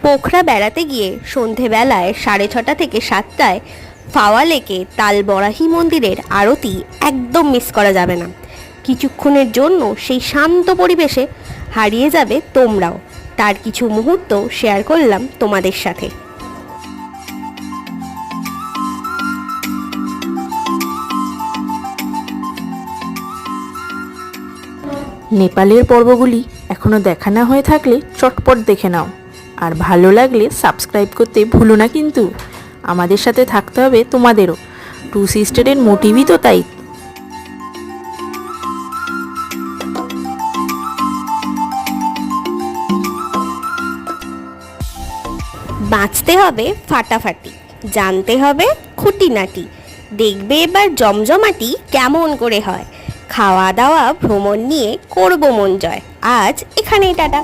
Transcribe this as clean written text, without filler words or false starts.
পোখরা বেড়াতে গিয়ে সন্ধেবেলায় 6:30 থেকে 7টায় ফাওয়া লেকে তালবরাহি মন্দিরের আরতি একদম মিস করা যাবে না। কিছুক্ষণের জন্য সেই শান্ত পরিবেশে হারিয়ে যাবে তোমরাও। তার কিছু মুহূর্ত শেয়ার করলাম তোমাদের সাথে। নেপালের পর্বগুলি এখনও দেখা না হয়ে থাকলে চটপট দেখে নাও, আর ভালো লাগলে সাবস্ক্রাইব করতে ভুলো না কিন্তু। আমাদের সাথে থাকতে হবে তোমাদেরও। টু সিস্টারের মোটিভই তো তাই। বাঁচতে হবে ফাটাফাটি, জানতে হবে খুঁটিনাটি, দেখবে এবার জমজমাটি কেমন করে হয়। খাওয়া দাওয়া ভ্রমণ নিয়ে করব মন জয়। আজ এখানেই টাটা।